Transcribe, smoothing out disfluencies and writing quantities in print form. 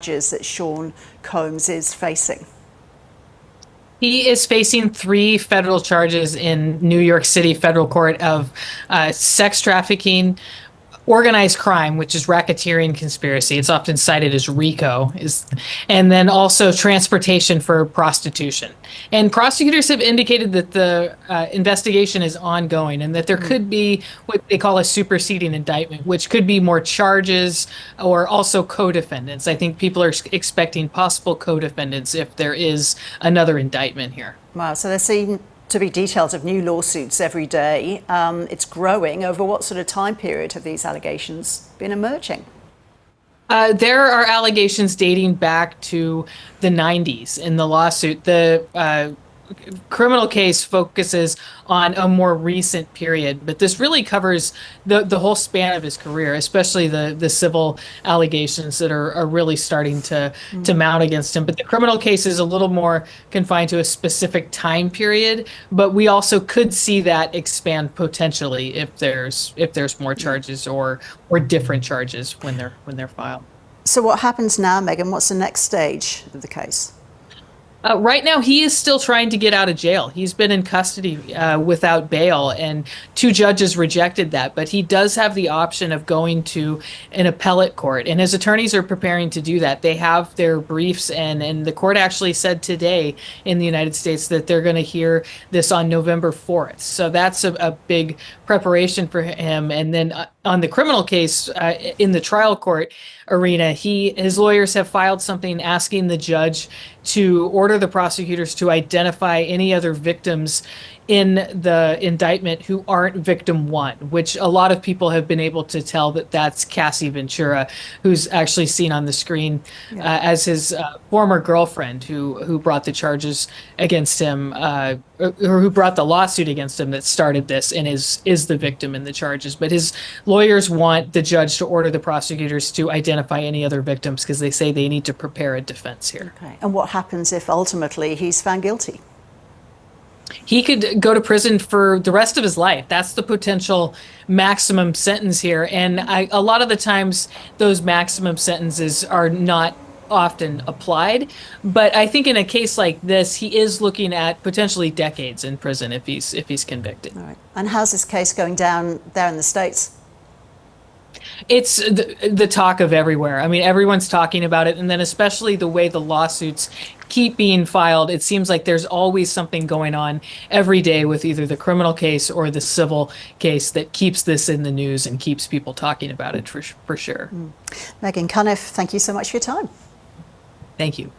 That Sean Combs is facing? He is facing 3 federal charges in New York City federal court of sex trafficking, organized crime, which is racketeering conspiracy. It's often cited as RICO, and then also transportation for prostitution. And prosecutors have indicated that the investigation is ongoing and that there could be what they call a superseding indictment, which could be more charges or also co-defendants. I think people are expecting possible co-defendants if there is another indictment here. Wow, so there seem to be details of new lawsuits every day. It's growing. Over what sort of time period have these allegations been emerging? There are allegations dating back to the 90s in the lawsuit. The criminal case focuses on a more recent period, but this really covers the whole span of his career, especially the civil allegations that are really starting to mount against him. But the criminal case is a little more confined to a specific time period, but we also could see that expand potentially if there's more charges or different charges when they're filed. So what happens now, Meghann? What's the next stage of the case? Right now, he is still trying to get out of jail. He's been in custody without bail, and 2 judges rejected that. But he does have the option of going to an appellate court, and his attorneys are preparing to do that. They have their briefs, and the court actually said today in the United States that they're going to hear this on November 4th. So that's a big preparation for him. And then on the criminal case in the trial court arena, his lawyers have filed something asking the judge to order the prosecutors to identify any other victims in the indictment who aren't victim 1, which a lot of people have been able to tell that that's Cassie Ventura, who's actually seen on the screen as his former girlfriend who brought the charges against him, or who brought the lawsuit against him that started this and is the victim in the charges. But his lawyers want the judge to order the prosecutors to identify any other victims because they say they need to prepare a defense here. Okay. And what happens if ultimately he's found guilty? He could go to prison for the rest of his life. That's the potential maximum sentence here. And a lot of the times, those maximum sentences are not often applied. But I think in a case like this, he is looking at potentially decades in prison if he's convicted. All right. And how's this case going down there in the States? It's the talk of everywhere. I mean, everyone's talking about it. And then especially the way the lawsuits keep being filed, it seems like there's always something going on every day with either the criminal case or the civil case that keeps this in the news and keeps people talking about it for sure. Meghann Cuniff, thank you so much for your time. Thank you.